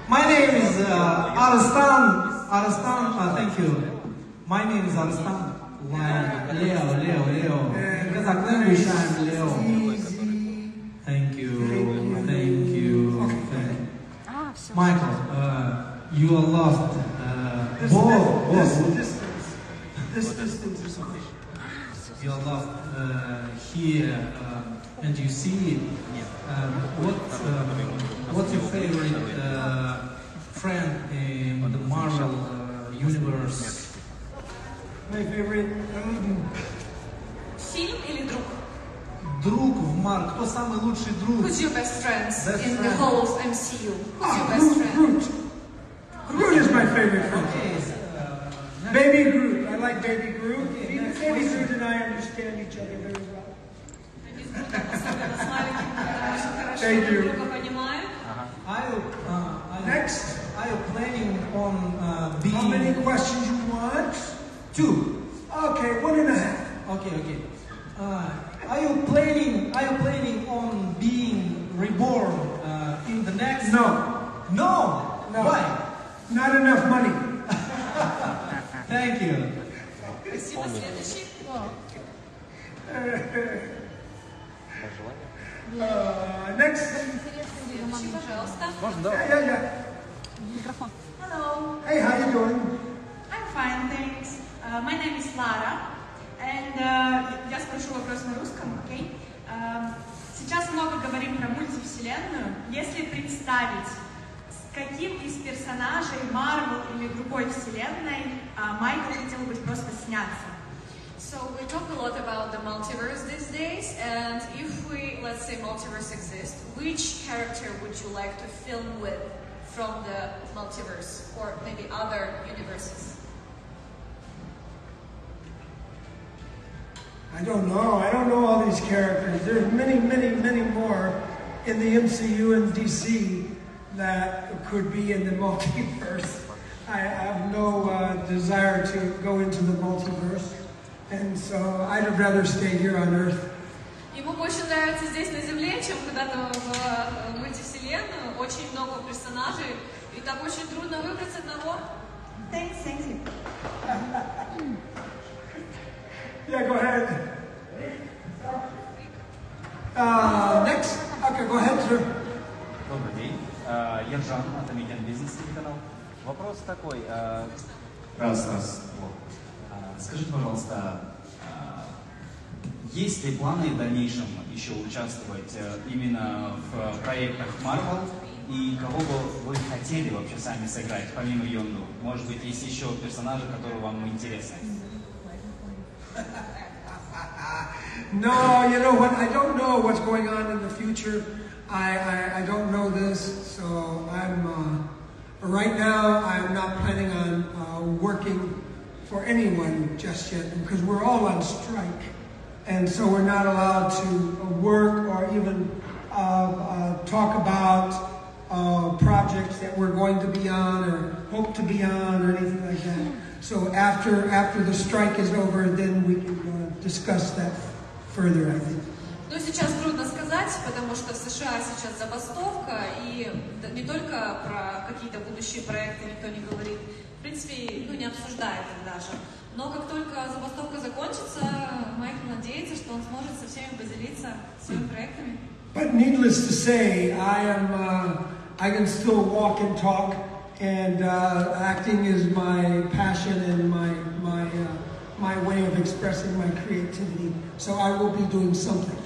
My name is Астане. Thank you. My name is Астане. Leo. In Kazakh language, I'm Leo. Thank you. Michael, you are loved. This distance is okay. You are loved here, and you see it. What's your favorite friend in the Marvel universe? My favorite Фильм или друг? Друг в Марвел. Кто самый лучший друг? Who's your best friend in the whole of MCU? Who's your best friend? Groot is my favorite friend. Okay. Baby Groot. I like Baby Groot. Baby Groot and I understand each other very well. Thank you. Next. Are you planning on being... How many questions you want? 2. Okay, 1.5. Okay. Are you planning on being reborn in the next? No. Why? Not enough money. Thank you. Спасибо. Следующий. Next. Следующий, пожалуйста. Yeah. Микрофон. Hello. Hey, how you doing? I'm fine, thanks. My name is Lara. And я спрошу вопрос на русском, окей? Сейчас много говорим про мультивселенную. Если представить, с каким из персонажей Marvel или другой вселенной Майкл хотел бы просто сняться? So we talk a lot about the multiverse these days, and if we, let's say, multiverse exists, which character would you like to film with from the multiverse or maybe other universes? I don't know all these characters. There's many more in the MCU and DC that could be in the multiverse. I have no desire to go into the multiverse, and so I'd rather stay here on Earth. Ему больше нравится здесь на Земле, чем куда-то в мультивселенную. Очень много персонажей, и так очень трудно выбрать одного. Thanks you. Yeah, go ahead. Next. Okay, go ahead, sir. Добрый день. Я Жан, это Бизнес телеканал. Вопрос такой. Раз. Вот. Скажите, пожалуйста, есть ли планы в дальнейшем еще участвовать именно в проектах Marvel? И кого бы вы хотели вообще сами сыграть, помимо Йонду? Может быть, есть еще персонажи, которые вам интересны? No, you know what? I don't know what's going on in the future. I don't know this, so right now I'm not planning on working for anyone just yet because we're all on strike, and so we're not allowed to work or even talk about projects that we're going to be on or hope to be on or anything like that. So after the strike is over, then we can discuss that further, I think. Ну, сейчас трудно сказать, потому что в США сейчас забастовка, и не только про какие-то будущие проекты никто не говорит, в принципе, не обсуждает их даже. Но как только забастовка закончится, Майкл надеется, что он сможет со всеми поделиться своими проектами. But needless to say, I can still walk and talk, and acting is my passion and my way of expressing my creativity. So I will be doing something.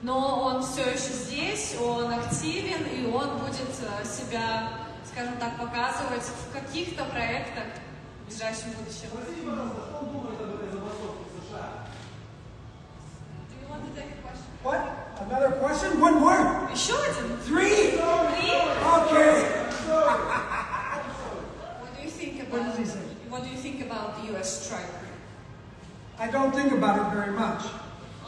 Но он все еще здесь, он активен, и он будет себя, скажем так, показывать в каких-то проектах в ближайшем будущем. Do you want to take a question? What? Another question? One more? Еще один? 3? Okay. What do you think about the US strike? I don't think about it very much.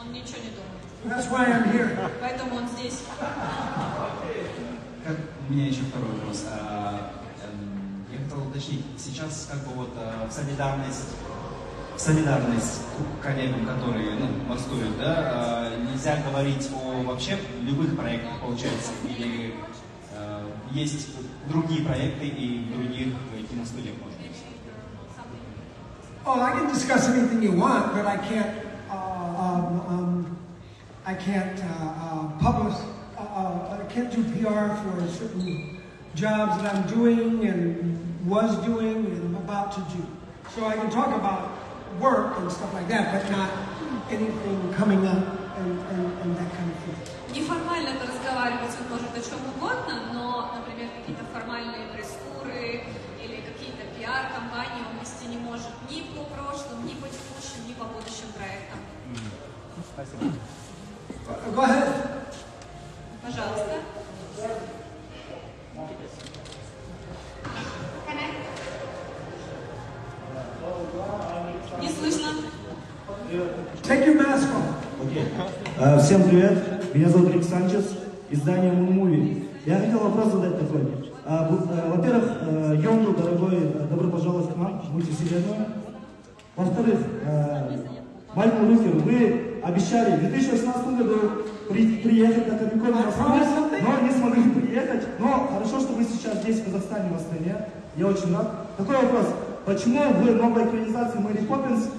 Он ничего не думает. That's why I'm here. Поэтому он здесь. У меня еще второй вопрос. Я хотел уточнить, сейчас как бы вот в солидарность солидарность коллегам, которые морскуют, да? Нельзя говорить о вообще любых проектах, получается, или есть другие проекты и в других киностудиях, может быть? Oh, I can discuss anything you want, but I can't I can't do PR for certain jobs that I'm doing and was doing and I'm about to do. So I can talk about work and stuff like that, but not anything coming up and that kind of thing. Неформально разговаривать он может о чем угодно, но, например, какие-то формальные пресс-туры или какие-то пиар-компании он вести не может ни по прошлым, ни по текущим, ни по будущим проектам. Спасибо. Go ahead. Пожалуйста. Не слышно. Take your mask off. Okay. Всем привет. Меня зовут Рик Санчес, издание Movie. Я хотел вопрос задать такой. Во-первых, Йонду, дорогой, добро пожаловать к нам в мультивселенную. Во-вторых, Майкл Рукер, вы обещали в 2018 году приехать на комик-кон в Москву, но не смогли приехать. Но хорошо, что вы сейчас здесь, в Казахстане, в Астане. Я очень рад. Такой вопрос. Почему в новой экранизации Мэри Поппинс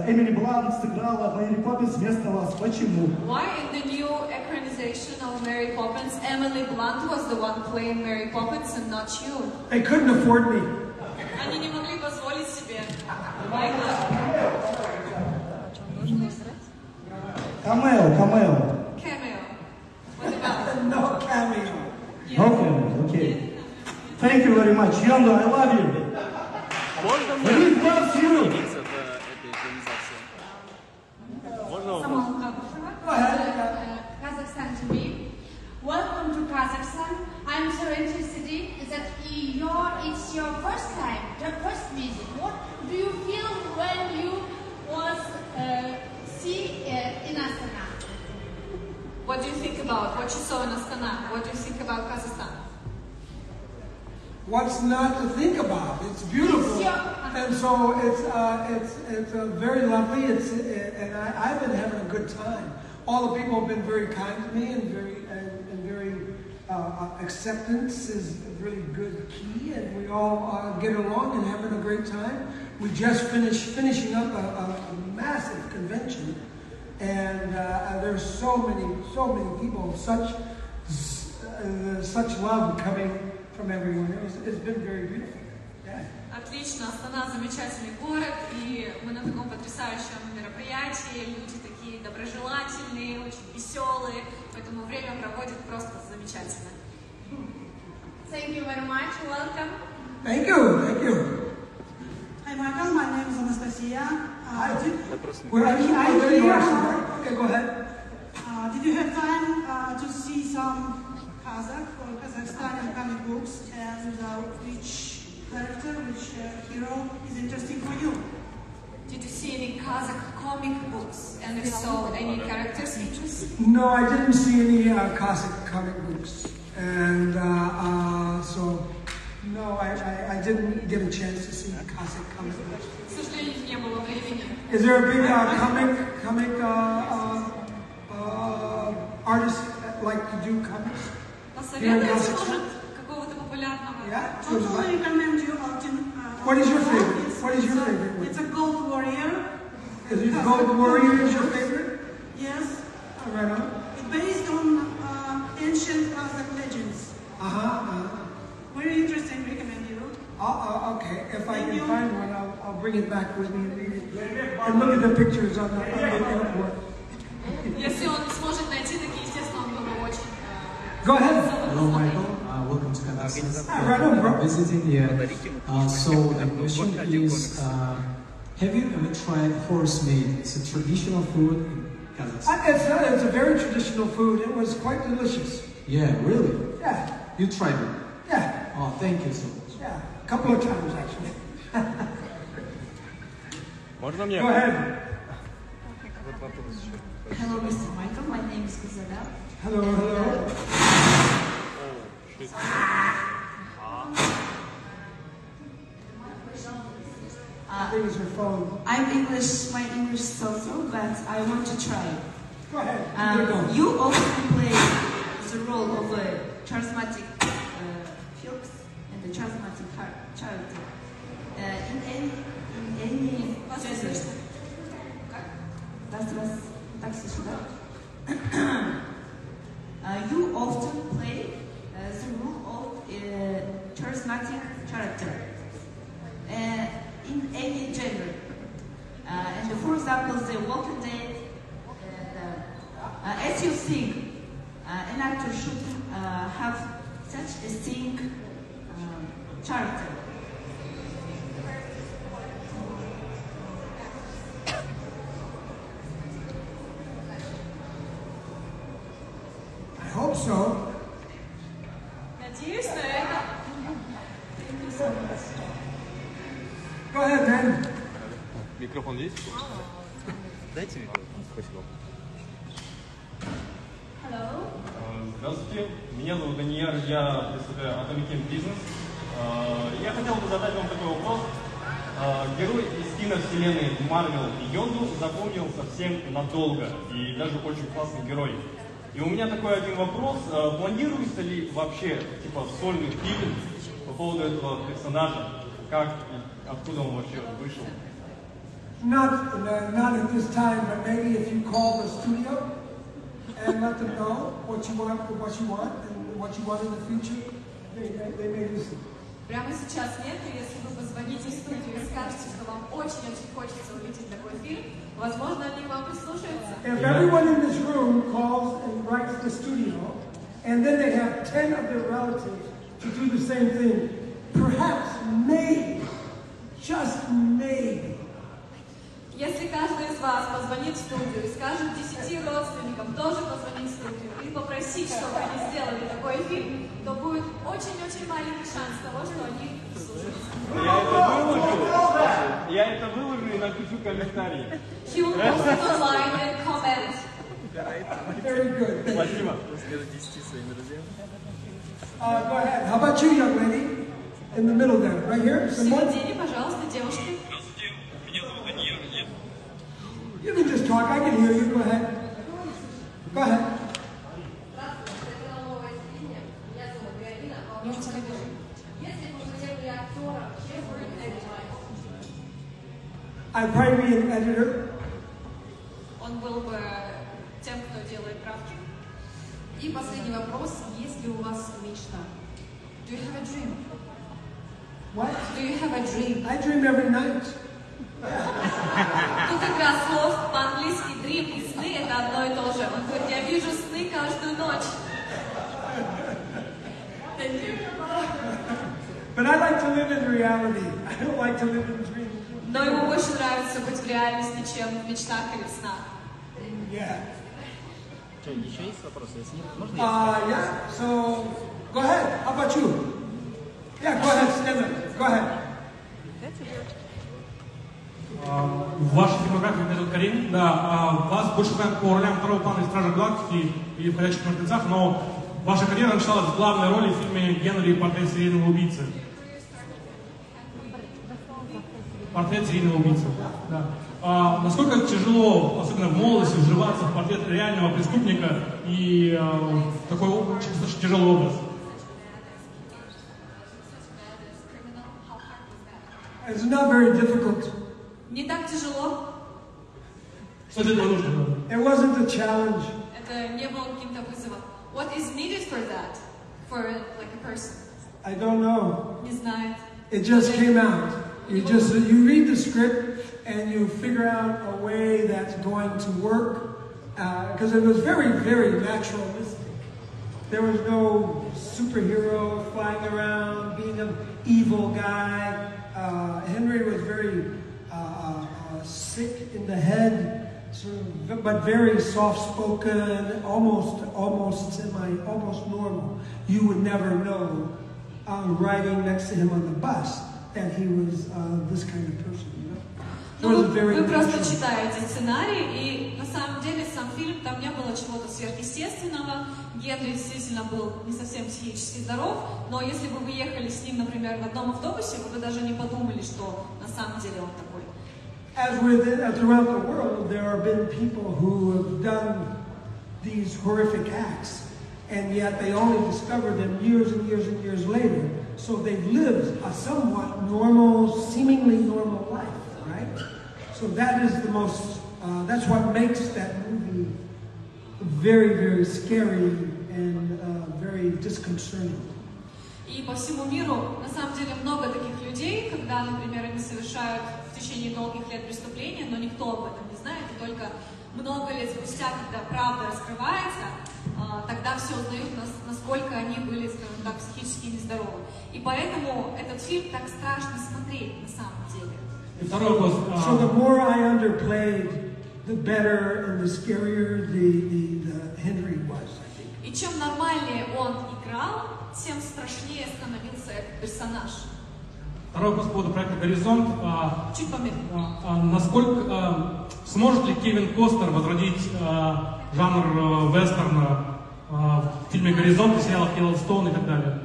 Эмили Блант сыграла Мэри Поппинс вместо вас? Почему? Why in the new ecranization of Mary Poppins, Emily Blunt was the one playing Mary Poppins and not you? They couldn't afford me. Они не могли позволить себе. Камео. Cameo. What about? No cameo. Okay, okay. Thank you very much. Yondu, I love you. He loves you. Kazakhstan TV. Welcome to Kazakhstan. I'm so interested in that it's your first time, your first visit. What do you feel when you was see in Astana? What do you think about what you saw in Astana? What do you think about Kazakhstan? What's not to think about? It's beautiful, and so it's very lovely. And I've been having a good time. All the people have been very kind to me, and very acceptance is a really good key, and we all get along and having a great time. We just finishing up a massive convention, and there's so many people, such love coming from everyone. It's been very beautiful. Yeah. Отлично, Астана замечательный город, и мы на таком потрясающем мероприятии. Люди такие доброжелательные, очень веселые, поэтому время проводят просто замечательно. Thank you very much. Welcome. Thank you. Hi Michael, my name is Anastasia. Where are you? Okay, go ahead. Did you have time to see some Kazakh or Kazakhstani comic books, and which character, which hero is interesting for you? Did you see any Kazakh comic books, and if so, any characters interesting? No, I didn't see any Kazakh comic books, and so no, I didn't get a chance to see Kazakh comic books. К сожалению, не было времени. Is there a big comic artist that like to do comics? Посоветуйте, может, какого-то популярного? Yeah. I recommend you What is your favorite? It's a Gold Warrior. Is it Gold Warrior is your favorite? Yes. Right on. It's based on ancient Kazakh legends. Very interesting. Recommend you. Okay. If I can find one, I'll bring it back with me and read it. And look at the pictures on the airport. Если он сможет найти такие, естественно, он был бы очень... Go ahead. Hello, Michael. Welcome to Kazakhstan. Right on, bro. Visiting here. So the question is, have you ever tried horse meat? It's a traditional food in Kazakhstan. It's a very traditional food. It was quite delicious. Yeah, really? Yeah. You tried it? Yeah. Oh, thank you so much. Yeah. A couple of times, actually. Go ahead. Hello, Mr. Michael. My name is Kuzada. Hello. I think it's your phone. I'm English, my English is so, but I want to try. Go ahead. You often play the role of a charismatic films and a charismatic character. In any you often play the role of a charismatic character in any genre. And for example, The Walking Dead. As you think, an actor should have such a distinct character. I hope so. Надеюсь на это. Go ahead, man. Микрофон есть? Дайте микрофон. Спасибо. Hello. Здравствуйте, меня зовут Данияр, я представляю Астане бизнес. Я хотел бы задать вам такой вопрос. Герой из киновселенной Марвел Йонду запомнил совсем надолго, и даже очень классный герой. И у меня такой один вопрос. Планируется ли вообще сольный фильм по поводу этого персонажа? Как и откуда он вообще вышел? Not at this time, but maybe if you call the studio and let them know what you want, and what you want in the future, they may listen. Прямо сейчас нет, но если вы позвоните в студию и скажете, что вам очень-очень хочется увидеть такой фильм, возможно, они к вам прислушаются. If everyone in this room calls and writes the studio, and then they have 10 of their relatives to do the same thing, perhaps, maybe, just maybe, Если каждый из вас позвонит в студию и скажет 10 родственникам тоже позвонить в студию и попросить, чтобы они сделали такой фильм, то будет очень-очень маленький шанс того, что они слушаются. Я это выложу и напишу комментарий. He will post it online and comment. very good. Спасибо. Go ahead. How about you, young lady? In the middle there, right here? В Someone? середине, пожалуйста, девушки. You can just talk. I can hear you. Go ahead. Go ahead. I'd probably be an editor. Он был бы тем, кто делает правки. И последний вопрос. Есть ли у вас мечта? Do you have a dream? What? Do you have a dream? I dream every night. Тут как раз слов по-английски dream и сны это одно и то же. Он говорит, я вижу сны каждую ночь. But I like to live in reality. I don't like to live in dreams. Но ему больше нравится быть в реальности, чем в мечтах или в снах. Yeah. Еще есть вопросы? Если нет, можно Yeah. So, go ahead. How about you? Yeah, go ahead, Stanley. Go ahead. В вашей фильмографии меня зовут Карим. Да, вас больше знают по ролям второго плана из «Стражей Галактики» и в «Ходячих мертвецах», но ваша карьера началась с главной роли в фильме «Генри. Портрет серийного убийцы». Портрет серийного убийцы. Да. Насколько тяжело, особенно в молодости, вживаться в портрет реального преступника и такой достаточно тяжелый образ? It's not very difficult. Не так тяжело. Что для этого нужно? It wasn't a challenge. Это не было каким-то вызовом. What is needed for that? For like a person? I don't know. Не знает. It just came out. You read the script and you figure out a way that's going to work because it was very, very naturalistic. There was no superhero flying around being an evil guy. Henry was very sick in the head, but very soft-spoken, almost normal. You would never know riding next to him on the bus that he was this kind of person. Ну, вы просто читаете сценарий, и на самом деле сам фильм, там не было чего-то сверхъестественного. Генри действительно был не совсем психически здоров, но если бы вы ехали с ним, например, в одном автобусе, вы бы даже не подумали, что на самом деле он такой. as throughout the world, there have been people who have done these horrific acts, and yet they only discovered them years and years and years later. So they've lived a somewhat normal, seemingly normal life, right? So that is the most, that's what makes that movie very, very scary and very disconcerting. И по всему миру, на самом деле, много таких людей, когда, например, они совершают в течение долгих лет преступления, но никто об этом не знает, и только много лет спустя, когда правда раскрывается, тогда все узнают, насколько они были, скажем так, психически нездоровы. И поэтому этот фильм так страшно смотреть на самом деле. So the more I underplayed, the better and the scarier the Henry was, I think. И чем нормальнее он играл, тем страшнее становился этот персонаж. Второй вопрос по поводу проекта «Горизонт». Чуть помедленнее. Насколько сможет ли Кевин Костнер возродить жанр вестерна в фильме «Горизонт» и сериалах «Йеллоустоун» и так далее?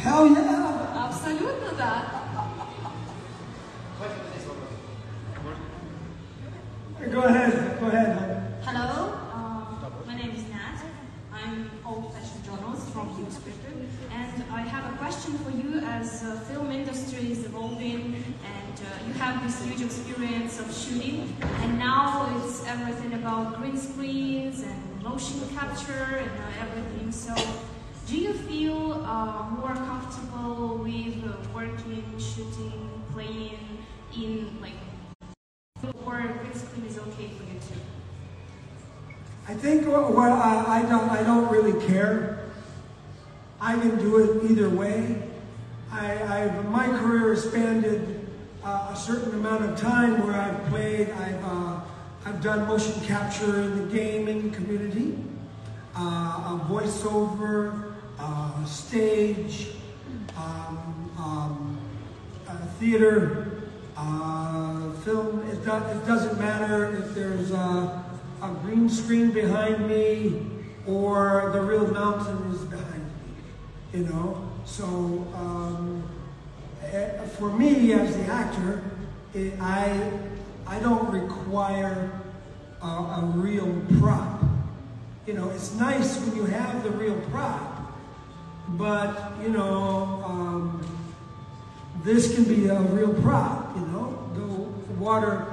Hell yeah! Абсолютно да. Go ahead, go ahead. Hello, my name is Nat. I'm old-fashioned journalist from newspaper, and I have a question for you. As the film industry is evolving, and you have this huge experience of shooting, and now it's everything about green screens and motion capture and everything. So, do you feel more comfortable with working, shooting, playing in like? Or green screen is okay for you too? I think I don't really care. I can do it either way. My career has spanned a certain amount of time where I've played. I've done motion capture in the gaming community, a voiceover, stage, theater. Film, it doesn't matter if there's a green screen behind me or the real mountain is behind me, you know? So, for me as the actor, I don't require a real prop. You know, it's nice when you have the real prop, but, you know, this can be a real prop, you know? The water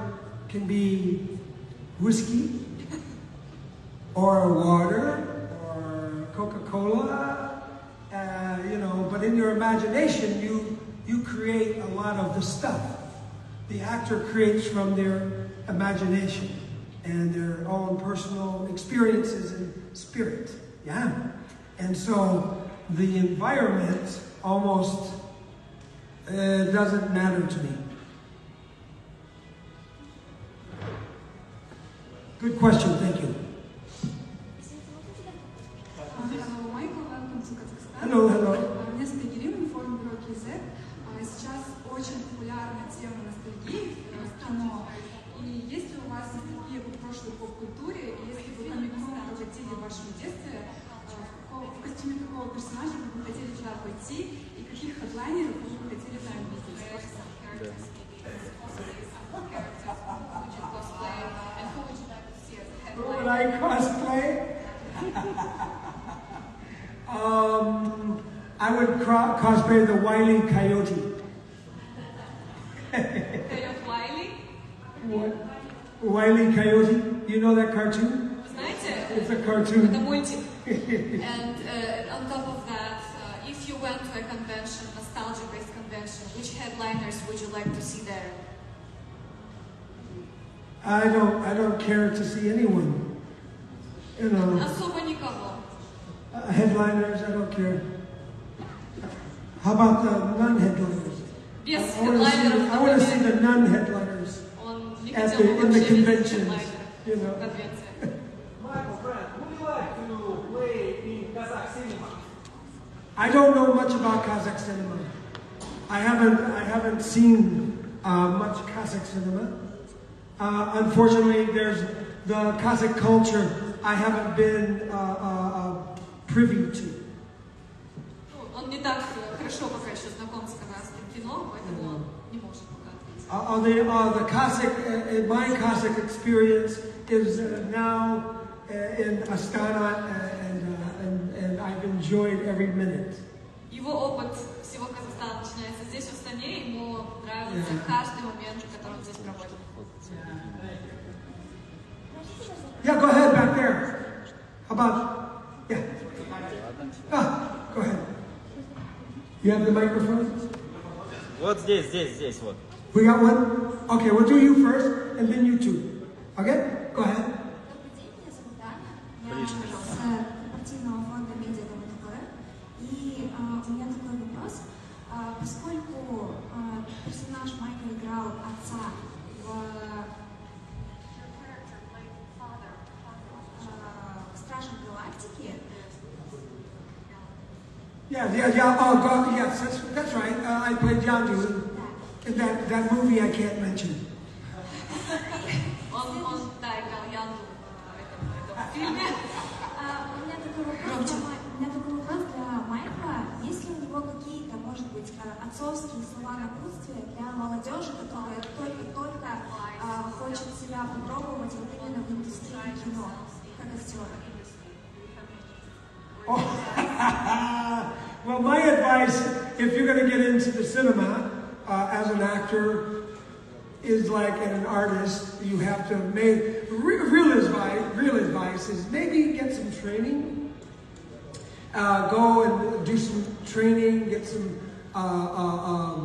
can be whiskey, or water, or Coca-Cola, you know, but in your imagination, you create a lot of the stuff. The actor creates from their imagination and their own personal experiences and spirit, yeah? And so the environment almost doesn't matter to me. Good question, thank you. Hello, Michael, welcome to Kazakhstan. Hello, hello. Меня зовут Ирина, информбюро.kz. Сейчас очень популярна тема ностальгии, кино. И есть ли у вас ностальгия по прошлой поп-культуре? Если бы комиксов проводили в вашем детстве, в костюме какого персонажа вы бы хотели туда пойти? И каких хедлайнеров вы бы хотели там видеть? Who would I cosplay? I would cosplay the Wile E. Coyote. Wiley? What? Wile E. Coyote? You know that cartoon? It's a cartoon. Это мультик. And on top of that, if you went to a convention, nostalgia-based convention, which headliners would you like to see there? I don't care to see anyone. You know. Особо никого. Headliners, I don't care. How about the non-headliners? Без headliners. I want to see the non-headliners in the conventions. You know. Michael, Brent, would you like to play in Kazakh cinema? I don't know much about Kazakh cinema. I haven't seen much Kazakh cinema. Unfortunately, there's the Kazakh culture I haven't been privy to. Он не так хорошо пока еще знаком с казахским кино, поэтому не может пока ответить. The Cossack, my Cossack experience is now in Астане, and I've enjoyed every minute. Его опыт всего Казахстана начинается здесь, в Астане, ему нравится каждый момент, который он здесь проводит. Yeah, go ahead back there. How about, yeah. Go ahead. You have the microphone? Вот здесь, вот. We got one? Okay, we'll do you first, and then you two. Okay? Go ahead. Я с корпоративного фонда медиа и у меня такой вопрос. Поскольку персонаж Майкл играл отца в Стражах Галактики. Yes, that's right. I played Yandu in that movie I can't mention. Он играл Янду в этом фильме. У меня такой вопрос для Майкла. Есть ли у него какие-то, может быть, отцовские слова напутствия для молодежи, которая только-только хочет себя попробовать вот именно в индустрии кино, как актер? Well, my advice, if you're going to get into the cinema as an actor, is like an artist, you have to make, real advice is maybe get some training, go and do some training, get some,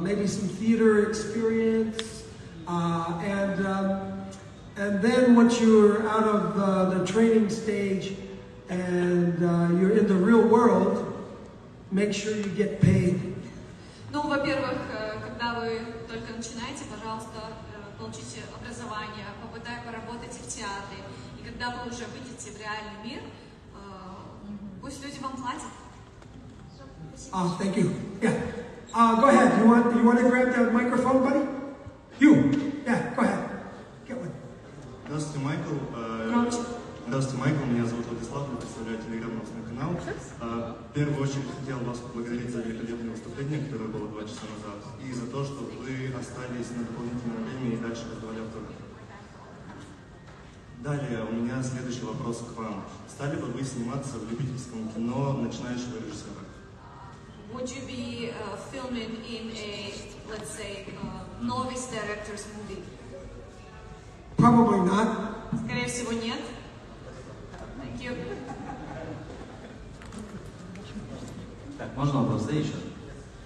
maybe some theater experience, and then once you're out of the training stage and you're in the real world, make sure you get paid. Ну, во-первых, когда вы только начинаете, пожалуйста, получите образование, поработайте в театре. И когда вы уже выйдете в реальный мир, пусть люди вам платят. Thank you. Yeah. Go ahead. You want to grab the microphone, buddy? You. Yeah, go ahead. Get one. Здравствуйте, Майкл. Здравствуйте, Майкл. Меня зовут Владислав, я представляю телеграм-новостной канал. В первую очередь хотел вас поблагодарить за великолепное выступление, которое было 2 часа назад, и за то, что вы остались на дополнительное время и дальше раздавали автографы. Далее у меня следующий вопрос к вам. Стали бы вы сниматься в любительском кино начинающего режиссера? Would you be filming in a, let's say, novice director's movie? Probably not. Скорее всего, нет. Thank you. Так, можно вопрос, да, еще?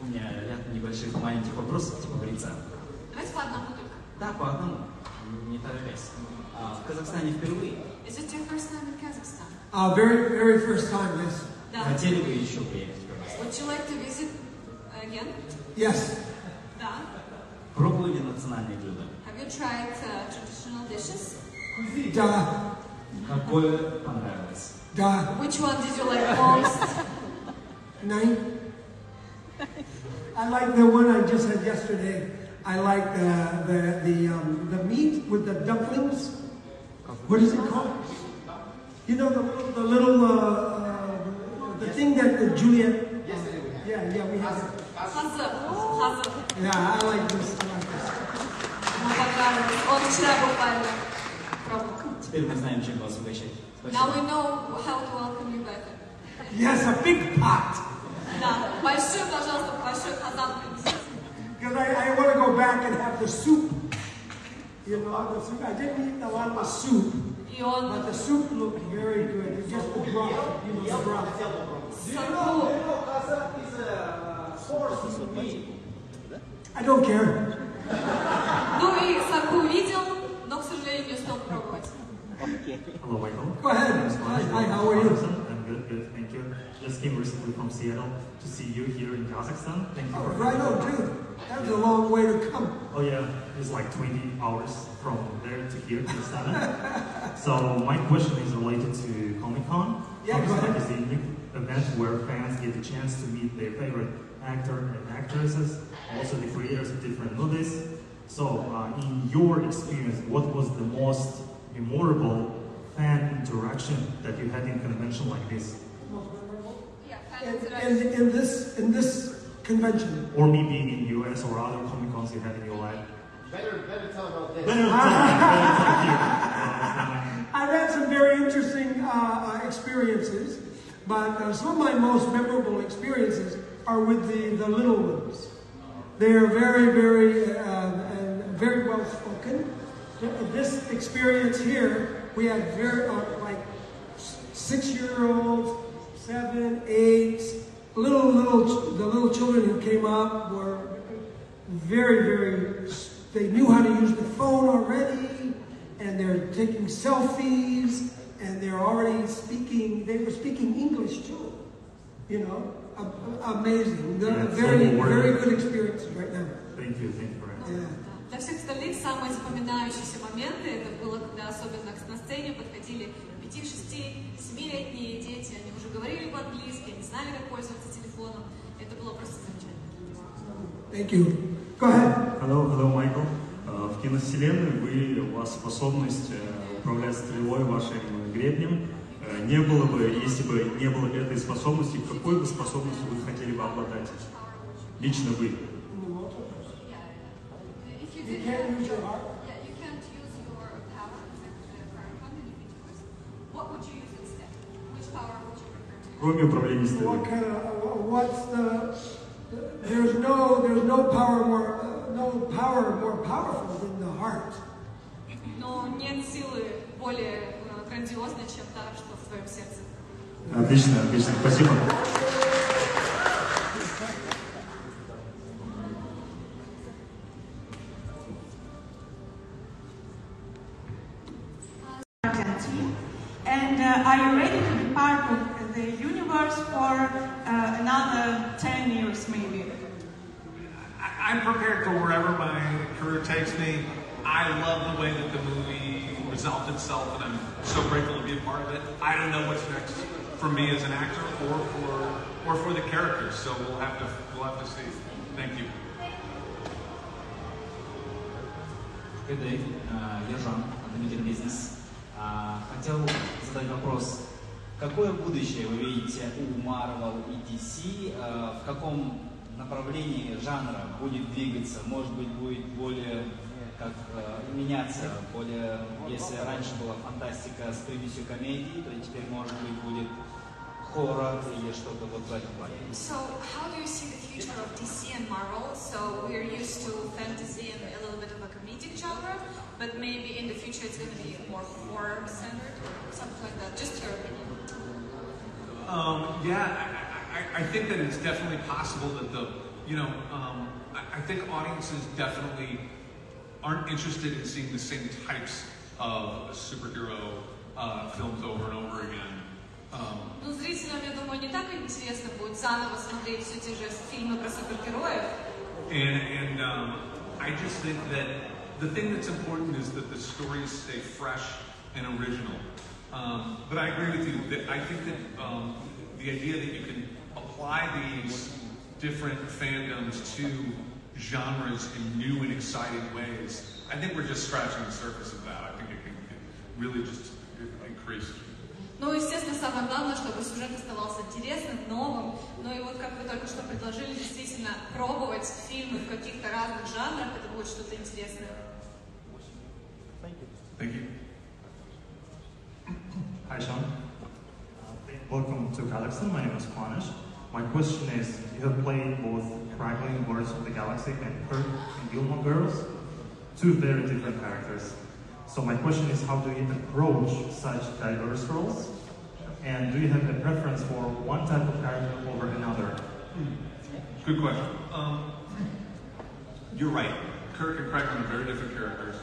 У меня ряд небольших маленьких вопросов, типа говорится. Давайте по одному только. Да, по одному. Не торопясь. В Казахстане впервые? Is it your first time in Kazakhstan? Very first time, yes. Да. Хотели бы еще приехать? Would you like to visit again? Yes. Да. Пробовали национальные блюда? Have you tried traditional dishes? Да. Какое понравилось? Да. Which one did you like most? Nine. I like the one I just had yesterday. I like the meat with the dumplings. What is it called? You know the little the thing that the Juliet. Yeah, we have it. Hazır. Yeah, I like this. Ему понравилось. Он вчера буквально пробовал. Теперь мы знаем, чем вас угощать. Now we know how to welcome you back. Yes, a big pot. Да, большой, пожалуйста, большой казан принесите. Because I want to go back and have the soup. You know, the soup. I didn't eat a lot of the soup, but the soup looked very good. It's just the broth, you know, the broth. Do you know Kazakh is a horse meat? I don't care. Ну и сарку увидел, но, к сожалению, не успел попробовать. Hello, Michael. Go ahead. Hi, how are you? I'm good, thank you. Just came recently from Seattle to see you here in Kazakhstan. Thank you. Right on, dude. That was a long way to come. Oh yeah, it's like 20 hours from there to here to Astane. So my question is related to Comic-Con. Yeah, go ahead. Comic-Con is a new event where fans get the chance to meet their favorite actor and actresses, also the creators of different movies. So in your experience, what was the most memorable fan interaction that you had in a convention like this? In this convention. Or me being in the US or other Comic Cons you have in your life? Better tell about this. Better tell you. I've had some very interesting experiences, but some of my most memorable experiences are with the little ones. They are very, very well spoken. This experience here, we had very like 6-year-olds, 7, 8, the little children who came up were very, they knew how to use the phone already, and they're taking selfies, and they're already speaking, they were speaking English too, you know, amazing. Very good experiences right now. Thank you for that. Для всех остальных самые запоминающиеся моменты, это было, когда особенно на сцене подходили 5, 6, 7-летние дети, они уже говорили по-английски, они знали, как пользоваться телефоном, это было просто замечательно. Thank you. Go ahead. Hello, Michael. В киновселенной у вас способность управлять стрелой вашим гребнем. Не было бы, если бы не было этой способности, какой бы способностью вы хотели бы обладать? Лично вы. You can't use your heart. Yeah, you can't use your power to what would you use instead? Which power would you prefer? Кроме управления стрелой. There's no power more powerful than the heart. Но нет силы более грандиозной, чем та, что в твоем сердце. Отлично, спасибо. And are you ready to be part of the universe for another 10 years, maybe? I'm prepared for wherever my career takes me. I love the way that the movie resolved itself, and I'm so grateful to be a part of it. I don't know what's next for me as an actor or for the characters, so we'll have to see. Thank you. Good day, я Шон, бизнес. Хотел задать вопрос. Какое будущее вы видите у Marvel и DC? В каком направлении жанра будет двигаться? Может быть, будет более меняться? Более, если раньше была фантастика с примесью комедии, то теперь, может быть, будет хоррор или что-то вот в этом плане. So, how do you see the future of DC and Marvel? So, we're used to fantasy and a little bit of a comedic genre, but maybe in the future it's going to be more horror-centered or something like that. Just your opinion. I think that it's definitely possible that I think audiences definitely aren't interested in seeing the same types of superhero films over and over again. Ну, зрителям, я думаю, не так интересно будет заново смотреть все те же фильмы про супергероев. And I just think that the thing that's important is that the stories stay fresh and original. But I agree with you. I think that the idea that you can apply these different fandoms to genres in new and exciting ways, I think we're just scratching the surface of that. I think it can really just increase. Ну, естественно, самое главное, чтобы сюжет оставался интересным, новым. Ну и вот, как вы только что предложили, действительно пробовать фильмы в каких-то разных жанрах, это будет что-то интересное. Thank you. Hi, Sean. Welcome to Kazakhstan. My name is Kwanish. My question is, you have played both Crackling Guardians of the Galaxy and Kirk and Gilmore Girls, two very different characters. So my question is, how do you approach such diverse roles? And do you have a preference for one type of character over another? Good question. You're right. Kirk and Crackling are very different characters.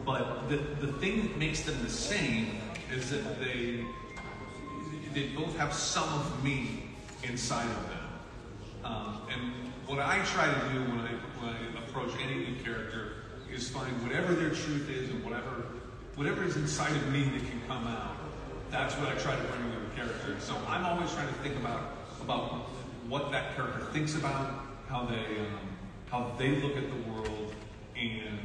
But the thing that makes them the same is that they both have some of me inside of them. And what I try to do when I approach any new character is find whatever their truth is and whatever is inside of me that can come out. That's what I try to bring to the character. So I'm always trying to think about what that character thinks about, how they look at the world, and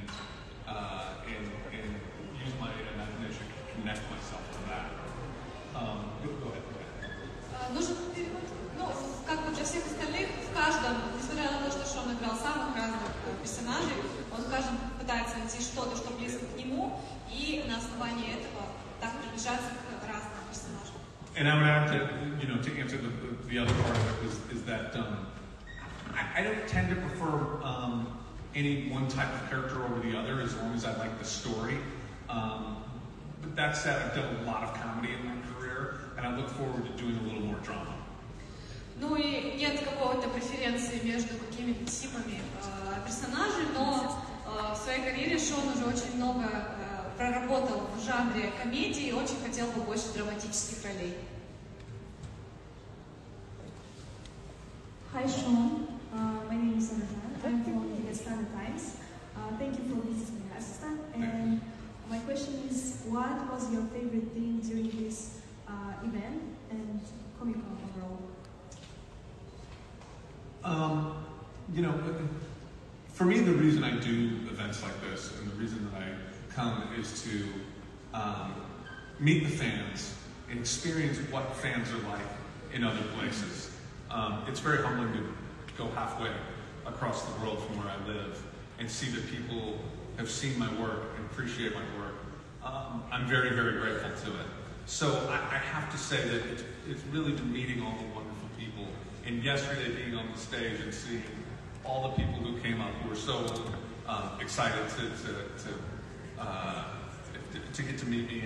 use my imagination to connect myself to that. Go ahead. Нужен перевод. Ну, как бы для всех остальных, в играл самых разных персонажей, он в каждом пытается найти что-то, что близко к нему, и на основании этого так приближаться к разным персонажам. And I would add to, to answer the other part of it is that I don't tend to prefer any one type of character over the other as long as I like the story. But that said, I've done a lot of comedy in my career, and I look forward to doing a little more drama. Ну и нет какой-то преференции между какими-то типами персонажей, но в своей карьере Шон уже очень много проработал в жанре комедии и очень хотел бы больше драматических ролей. Hi Sean, my name is Астане. I'm from the Астане Times. Thank you for visiting Астане. And my question is, what was your favorite thing during this event and Comic-Con overall? For me, the reason I do events like this and the reason that I come is to meet the fans and experience what fans are like in other places. It's very humbling to go halfway across the world from where I live and see that people have seen my work and appreciate my work. I'm very, very grateful to it. So I have to say that it's really been meeting all the wonderful people, and yesterday being on the stage and seeing all the people who came up who were so excited to get to meet me,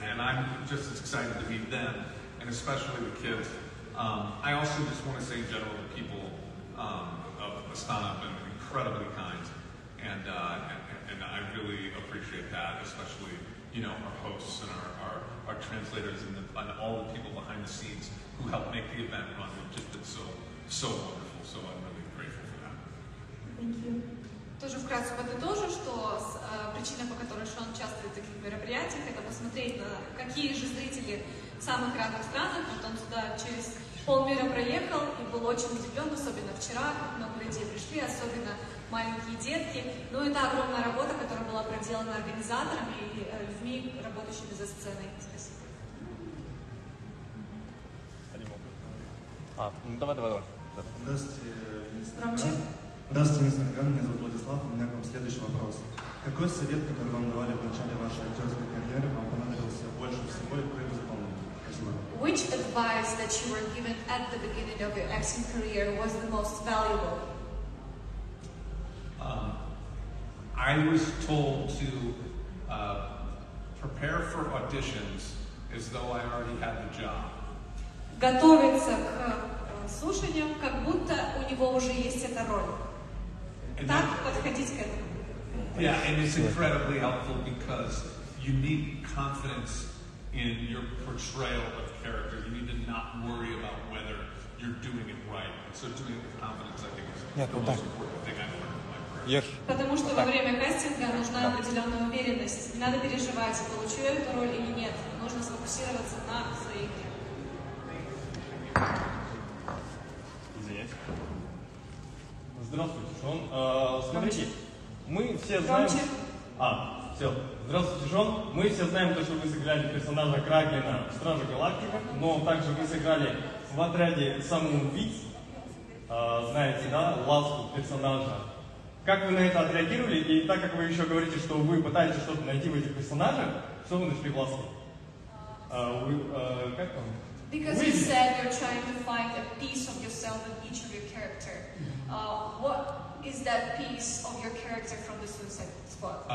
and I'm just as excited to meet them, and especially the kids. I also just want to say in general, the people of Astane have been incredibly kind, and I really appreciate that, especially our hosts and our translators and all the people behind the scenes who helped make the event run. It's just been so wonderful. So I'm really grateful for that. Thank you. Тоже вкратце подытожу, что причина, по которой Шон участвует в таких мероприятиях, это посмотреть на какие же зрители в самых разных странах. Вот он сюда через полмира проехал и был очень удивлен, особенно вчера, как много людей пришли, особенно маленькие детки. Ну и это огромная работа, которая была проделана организаторами и людьми, работающими за сценой. Спасибо. Давай. Здравствуйте, мистер Ганн, меня зовут Владислав, у меня к вам следующий вопрос. Какой совет, который вам давали в начале вашей актерской карьеры, вам понадобился больше всего и кто его запомнил? Спасибо. Which advice that you were given at the beginning of your acting career was the most valuable? I was told to prepare for auditions as though I already had the job. Готовиться к слушаниям, как будто у него уже есть эта роль. Так подходить к этому. Yeah, and it's incredibly helpful because you need confidence in your portrayal of character. You need to not worry about whether you're doing it right. So doing it with confidence, I think, is the most important thing I've learned in my career. Потому что во время кастинга нужна определенная уверенность. Не надо переживать, получу я эту роль или нет. Нужно сфокусироваться на своей игре. Извиняюсь. Здравствуйте, Шон. Смотрите, мы все знаем... Все. Здравствуйте, Шон. Мы все знаем, что вы сыграли персонажа Кракена в Стражах Галактики, но также вы сыграли в отряде самом знаете, да, ласку персонажа. Как вы на это отреагировали? И так как вы еще говорите, что вы пытаетесь что-то найти в этих персонажах, что вы нашли в ласке? Как там? Because you said you're trying to find a piece of yourself in each of your character. What is that piece of your character from the Suicide Squad?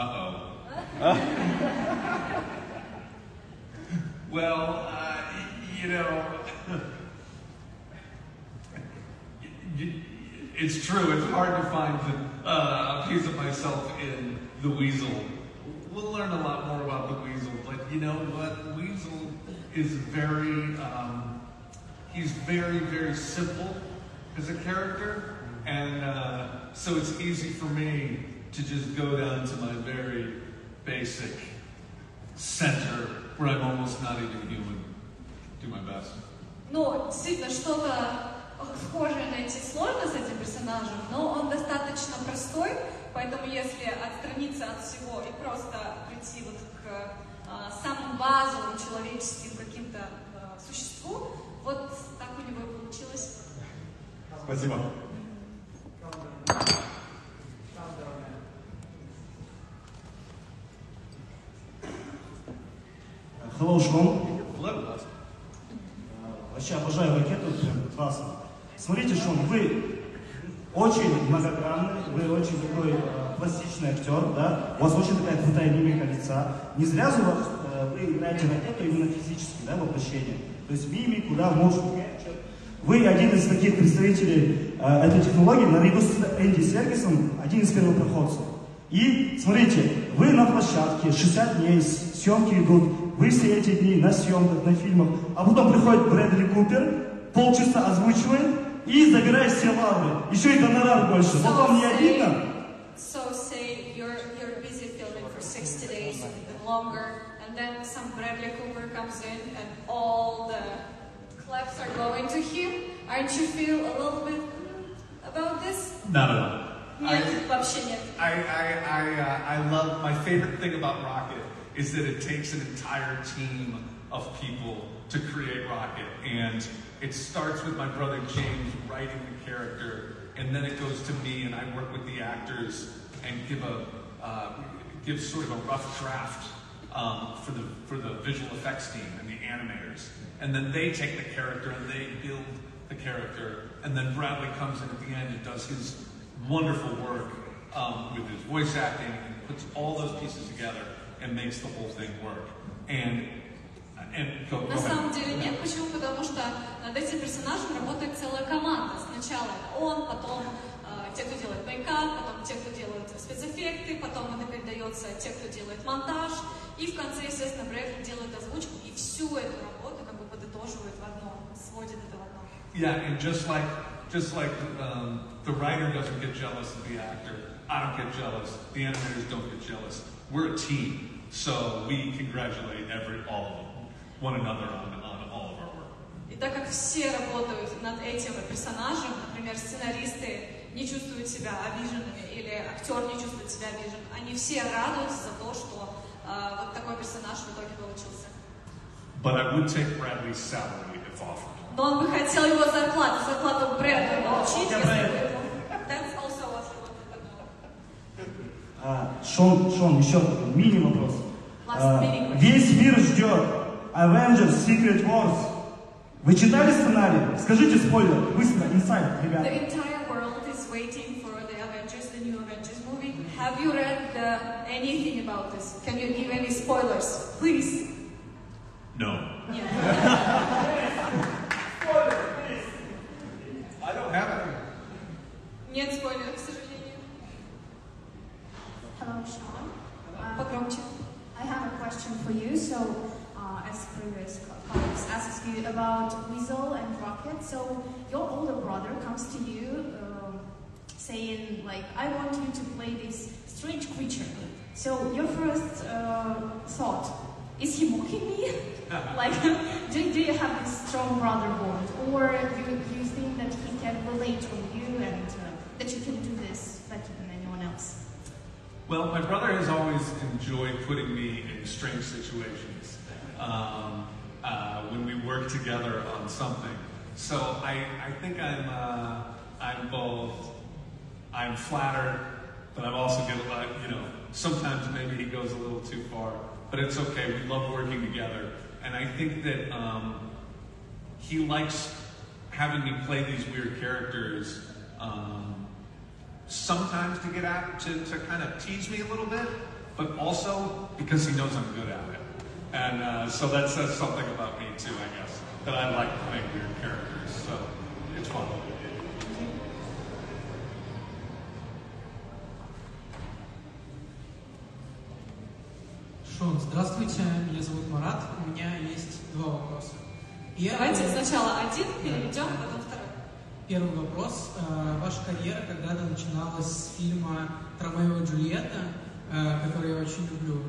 Well, it's true. It's hard to find a piece of myself in the Weasel. We'll learn a lot more about the Weasel, but you know what? Weasel is he's very, very simple as a character, and so it's easy for me to just go down to my very basic center where I'm almost not even human. Do my best. Ну, действительно, что-то схожее найти сложно с этим персонажем, но он достаточно простой, поэтому если отстраниться от всего и просто прийти вот к самым базовым человеческим каким-то существу, вот так у него и получилось. Спасибо. вообще обожаю ракету, прям классно. Смотрите, Шон, вы очень многогранный, вы очень такой пластичный актер, да? У вас очень такая крутая мимика лица. Не зря же вы играете ракету именно физически, да, воплощение. То есть мимику, да, motion capture. Вы один из таких представителей этой технологии, наряду с Энди Серкисом, один из первопроходцев. И, смотрите, вы на площадке, 60 дней, съемки идут, вы все эти дни на съемках, на фильмах, а потом приходит Брэдли Купер, полчаса озвучивает и забирает все лавры. Еще и гонорар больше. Вот вам не обидно? So say you're busy filming for 60 days or even longer, and then some Bradley Cooper comes in and all the claps are going to him. Aren't you feel a little bit about this? Not at all. Нет, вообще нет. I love, my favorite thing about Rocket is that it takes an entire team of people to create Rocket. And it starts with my brother James writing the character, and then it goes to me and I work with the actors and give sort of a rough draft for the visual effects team and the animators. And then they take the character and they build the character. And then Bradley comes in at the end and does his wonderful work with his voice acting and puts all those pieces together and makes the whole thing work. На самом деле нет. Почему? Потому что над этим персонажем работает целая команда. Сначала он, потом те, кто делает мейкап, потом те, кто делает спецэффекты, потом это передается те, кто делает монтаж, и в конце, естественно, Брэдли делает озвучку, и всю эту работу как бы подытоживает в одном, сводит это в одном. Yeah, and just like the writer doesn't get jealous of the actor, I don't get jealous, the animators don't get jealous. We're a team, so we congratulate all of them, one another on all of our work. И так как все работают над этим персонажем, например, сценаристы не чувствуют себя обиженными или актер не чувствует себя обижен, они все радуются за то, что вот такой персонаж в итоге получился. But I would take Bradley's salary if offered. Но он бы хотел его зарплату Брэдли получить, если бы... That's also what he wanted. Шон, еще мини-вопрос. Весь мир ждет Avengers Secret Wars. Вы читали сценарий? Скажите спойлер, быстро, инсайд, ребята. The entire world is waiting for the Avengers, the new Avengers movie. Have you read anything about this? Can you give any spoilers, please? No. Нет. I don't have it. Нет спойлеров, к сожалению. Hello, Sean. Погромче. I have a question for you. So, as previous colleagues asked you about Weasel and Rocket, so your older brother comes to you saying, like, I want you to play this strange creature. So your first thought, is he mocking me? Like, do you have this strong brother bond? Or do you think that he can relate on you and that you can do this better than anyone else? Well, my brother has always enjoyed putting me in strange situations when we work together on something. So I think I'm flattered, but I'm also get a lot, sometimes maybe he goes a little too far, but it's okay. We love working together. And I think that he likes having me play these weird characters, sometimes to get at, to kind of tease me a little bit, but also because he knows I'm good at it. And so that says something about me too, I guess, that I like playing weird characters, so it's fun. Шон, здравствуйте, меня зовут Марат, у меня есть два вопроса. Давайте сначала один переведем, потом второй. Первый вопрос. Ваша карьера когда-то начиналась с фильма «Ромео и Джульетта», который я очень люблю.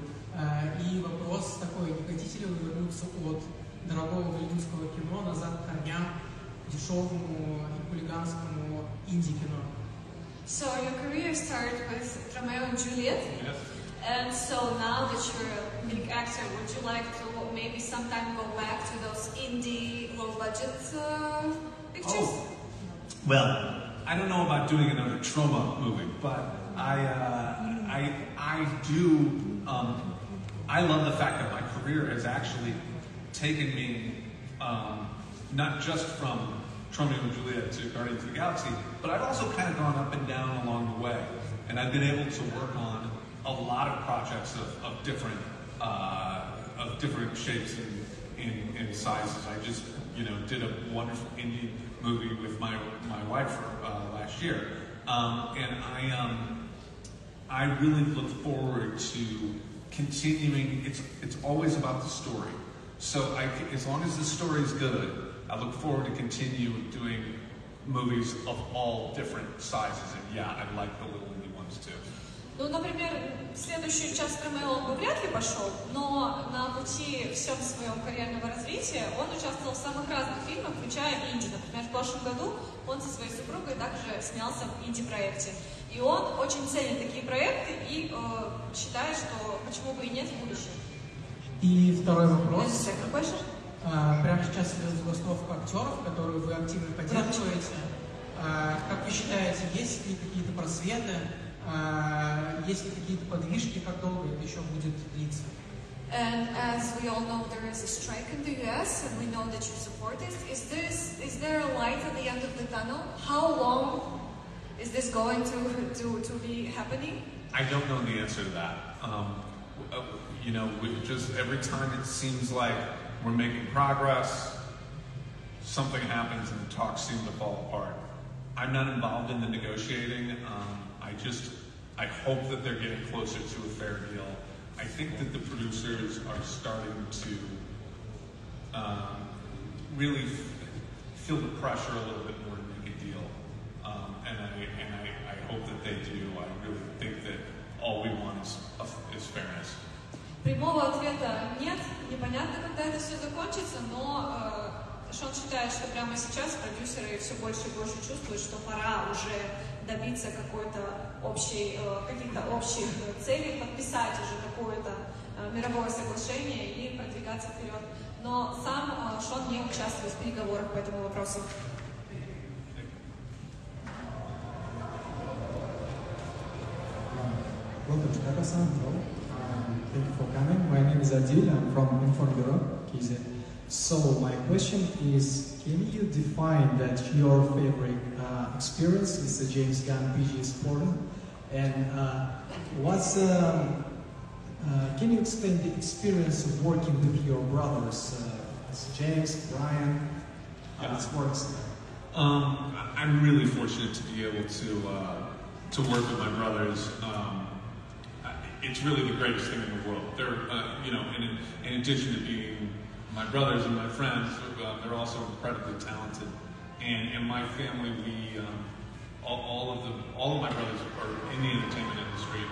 И вопрос такой, не хотите ли вы вернуться от дорогого голливудского кино назад к корням, дешевому и хулиганскому инди-кино? So your career started with Romeo and Juliet? Yes. And so now that you're a big actor, would you like to maybe sometime go back to those indie, low-budget pictures? Oh. Well, I don't know about doing another trauma movie, but I do. I love the fact that my career has actually taken me not just from Romeo and Juliet to Guardians of the Galaxy, but I've also kind of gone up and down along the way. And I've been able to work on a lot of projects of different shapes and sizes. I just, did a wonderful indie movie with my wife last year. And I really look forward to continuing. It's always about the story. So as long as the story is good, I look forward to continue doing movies of all different sizes. And yeah, I like the little indie ones too. Ну, например, следующую часть Ромео он бы вряд ли пошел, но на пути всем своем карьерного развития он участвовал в самых разных фильмах, включая инди. Например, в прошлом году он со своей супругой также снялся в инди-проекте. И он очень ценит такие проекты и считает, что почему бы и нет в будущем. И второй вопрос. Прямо сейчас идет забастовка актеров, которую вы активно поддерживаете. Как вы считаете, есть ли какие-то просветы, есть ли какие-то подвижки, как долго это еще будет длиться? And as we all know, there is a strike in the US, and we know that you support this. Is there a light at the end of the tunnel? How long is this going to be happening? I don't know the answer to that. Just every time it seems like we're making progress, something happens and the talks seem to fall apart. I'm not involved in the negotiating. I hope that they're getting closer to a fair deal. I think that the producers are starting to really feel the pressure a little bit more to make a deal. And I hope that they do. I really think that all we want is fairness. Прямого ответа нет, непонятно, когда это все закончится, но Шон считает, что прямо сейчас продюсеры все больше и больше чувствуют, что пора уже добиться каких-то общих целей, подписать уже какое-то мировое соглашение и продвигаться вперед. Но сам Шон не участвует в переговорах по этому вопросу. Thank you for coming. My name is Adil. I'm from Inform.kz. So my question is, can you define that your favorite experience is the James Gunn PG Sporting? And can you explain the experience of working with your brothers, James, Brian, how it works? I'm really fortunate to be able to work with my brothers. It's really the greatest thing in the world. They're, in addition to being my brothers and my friends, they're also incredibly talented. And in my family, all of my brothers are in the entertainment industry.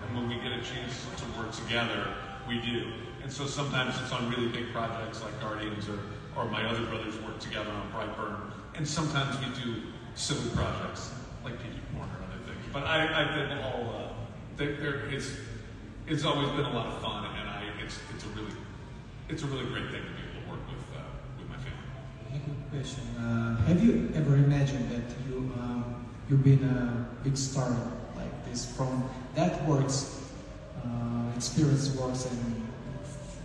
And when we get a chance to work together, we do. And so sometimes it's on really big projects like Guardians, or my other brothers work together on Brightburn. And sometimes we do silly projects like PG Porn or other things. But I've been all. It's always been a lot of fun, and it's a really great thing to be able to work with my family. A quick question: have you ever imagined that you've been a big star like this from that works, experience works, and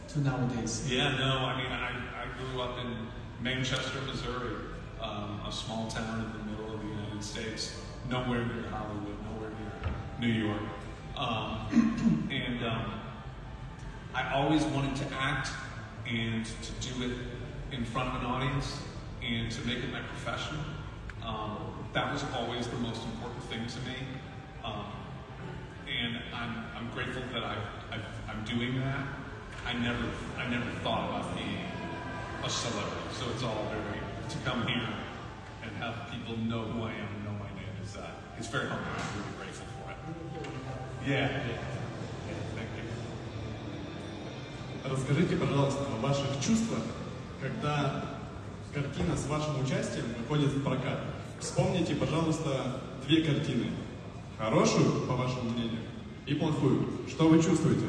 to nowadays? Yeah, no, I mean I grew up in Manchester, Missouri, a small town in the middle of the United States, nowhere near Hollywood, nowhere near New York. I always wanted to act and to do it in front of an audience and to make it my profession. That was always the most important thing to me. And I'm grateful that I'm doing that. I never thought about being a celebrity. So it's all to come here and have people know who I am and know my name it's very humbling. I'm really grateful for it. Yeah. Thank you. Расскажите, пожалуйста, о ваших чувствах, когда картина с вашим участием выходит в прокат. Вспомните, пожалуйста, две картины. Хорошую, по вашему мнению, и плохую. Что вы чувствуете?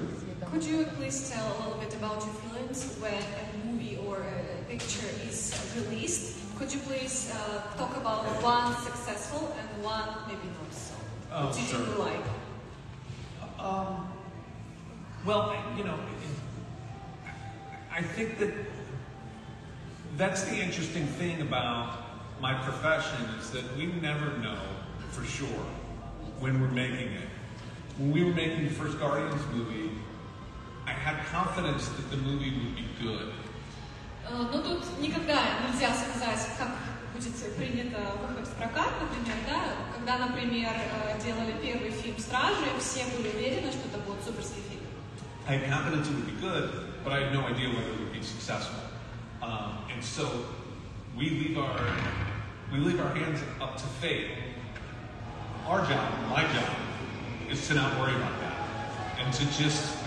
Could you please tell a little bit about your feelings when a movie or a picture is released? Could you please talk about one successful and one maybe not so? What did you like? Well, I think that that's the interesting thing about my profession, is that we never know for sure when we're making it. When we were making the first Guardians movie, I had confidence that the movie would be good. Но тут никогда нельзя сказать, как будет принято выход в прокат, например, да? Когда, например, делали первый фильм «Стражей», все были уверены, что это будет суперский фильм. I had confidence it would be good, but I had no idea whether it would be successful. And so we leave our hands up to fate. Our job, my job, is to not worry about that and to just.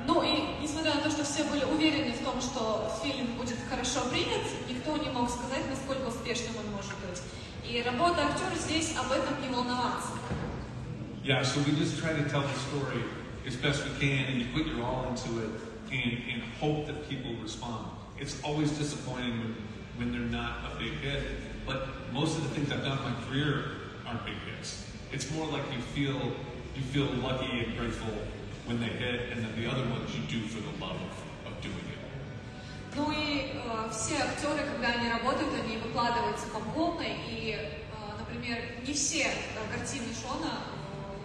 Ну и несмотря на то, что все были уверены в том, что фильм будет хорошо принят, никто не мог сказать, насколько успешным он может быть. И работа актера здесь об этом не волноваться. Yeah, so we just try to tell the story as best we can, and you put your all into it, and hope that people respond. It's always disappointing when they're not a big hit, but most of the things I've done in my career aren't big hits. It's more like you feel lucky and grateful when they hit, and then the other ones you do for the love of doing it. Ну и все актеры, когда они работают, они выкладываются по полной, и, например, не все картины Шона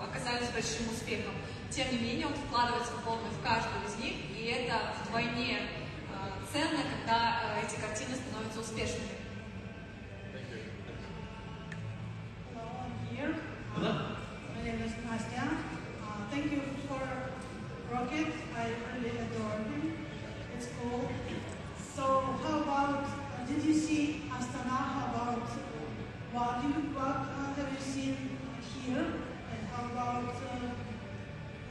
оказались большим успехом. Тем не менее, он вкладывается по полной в каждую из них, и это вдвойне ценно, когда эти картины становятся успешными. Hello, my name is Nastya. Thank you for Rocket. I really adore him. It's cool. So, how about, did you see Astana? How about, what have you seen here? And how about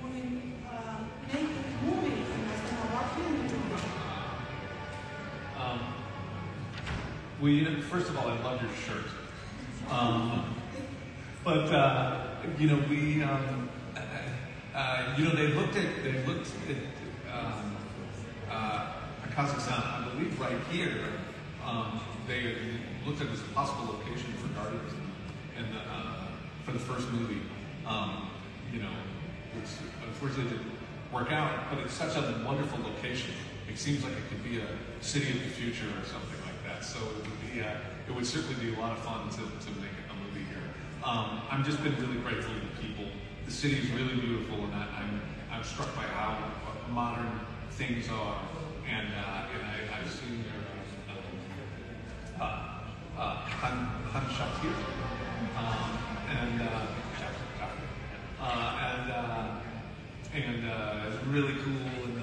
making a movie in Astana? What film did you make? Well, first of all, I love your shirt. But we, they looked at Kazakhstan, I believe, right here. They looked at it as a possible location for Guardians, and for the first movie. Which unfortunately didn't work out, but it's such a wonderful location. It seems like it could be a city of the future or something like that. So it would certainly be a lot of fun to make a movie here. I've just been really grateful to the people. The city is really beautiful, and I'm struck by how modern things are. And I've seen their Han Shakir and it's really cool. And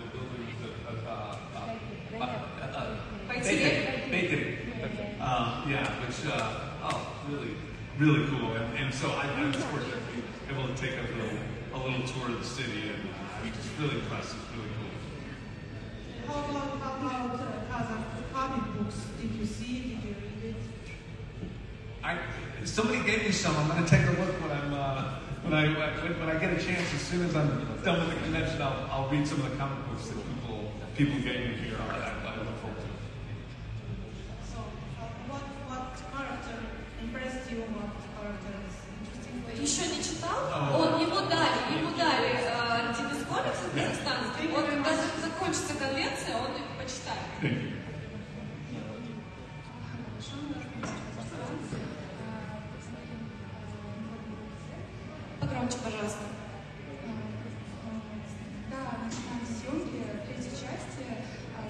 the building, bakery. Which really cool. And so I was fortunate to be able to take a little tour of the city, and it's really impressive, really cool. How about Kazakh comic books? Did you see it? Did you read it? Somebody gave me some. I'm going to take a look when I get a chance. As soon as I'm done with the convention, I'll read some of the comic books that people gave me here. I look forward to it. So, what character impressed you? What character is interesting for you? Еще не читал? Ему дали один из комиксов казахстанских. Вот когда закончится конвенция, он их почитает. Погромче, пожалуйста. Да, начинаем съемки третьей части.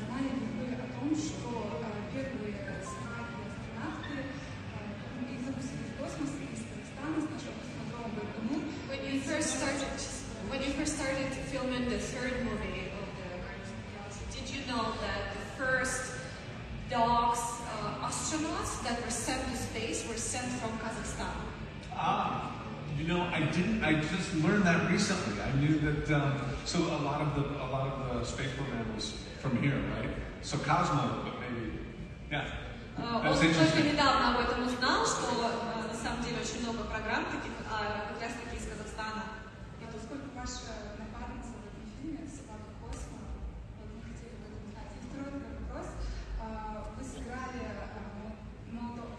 Знали ли вы о том, что первые астронавты и запустили в космос из Казахстана сначала космодрома BaigeNews? When you first started filming the third movie of the Guardians of the Galaxy, did you know that the first dogs, astronauts that were sent to space were sent from Kazakhstan? I didn't. I just learned that recently. I knew that. So a lot of the space program was from here, right? So Cosmo, but maybe, yeah. Он только недавно об этом узнал, что на самом деле очень много программ таких, как раз таки из Казахстана. И поскольку ваша напарница в этом фильме собака Космо, вот мы хотели об этом узнать. И второй такой вопрос. Вы сыграли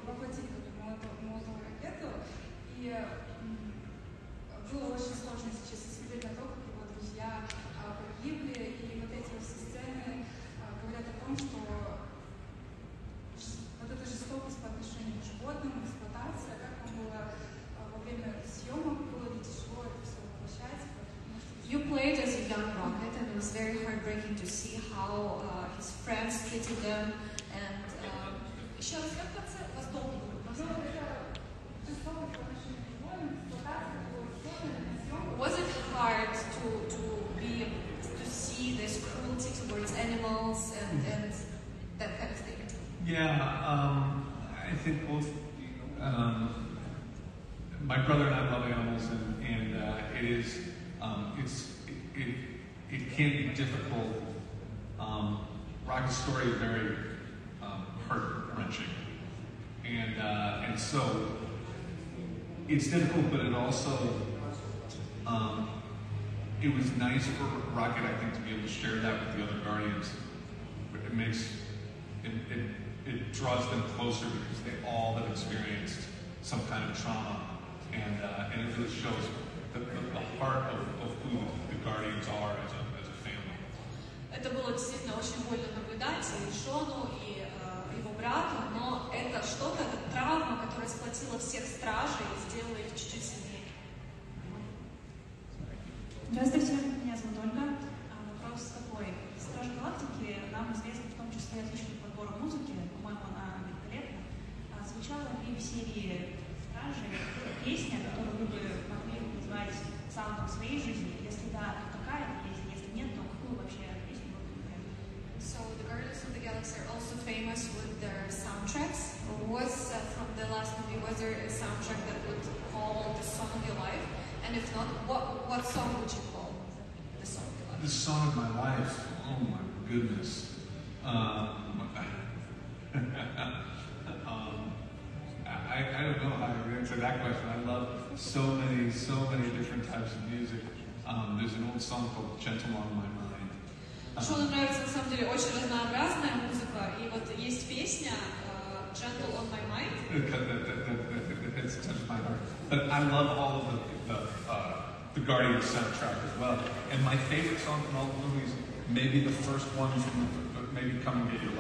воплотили молодую ракету, и было очень сложно сейчас смотреть на то, как его друзья погибли, и вот эти все сцены говорят о том, nicely to them. And еще раз, как в конце? Восторг. Was it hard to see this cruelty towards animals and that kind of thing? Yeah, I think both. My brother and I love animals, and it is it can be difficult. Rocky's story is very heart-wrenching, and so it's difficult, but it also it was nice for Rocket, I think, to be able to share that with the other Guardians. It makes it draws them closer because they all have experienced some kind of trauma, and it really shows the heart of who the Guardians are as a family. Это было действительно очень больно наблюдать и Шону, и его брату, но это что-то, это травма, которая сплотила всех стражей и сделала их чуть-чуть сильнее. Здравствуйте, меня зовут Ольга. Вопрос такой. «Стражи Галактики» нам известны в том числе отличным подбором музыки, по-моему, она великолепна. Звучала ли в серии «Стражей» песня, которую вы бы могли назвать саундом своей жизни? Если да, то какая песня? Если нет, то какую вообще песню вы бы выбрали? So the Guardians of the Galaxy are also famous with their soundtracks. Was from the last movie, was there a soundtrack that would call the song of your life? And if not, what song would you call the song of your life? The song of my life. Oh my goodness. I don't know how to answer that question. I love so many different types of music. There's an old song called "Gentle on My Mind." Шону нравится на самом деле очень разнообразная музыка, и вот есть песня "Gentle on My Mind." It touches my heart. But I love all of the Guardians soundtrack as well. And my favorite song from all the movies, maybe the first one from maybe "Come and Get Your Love."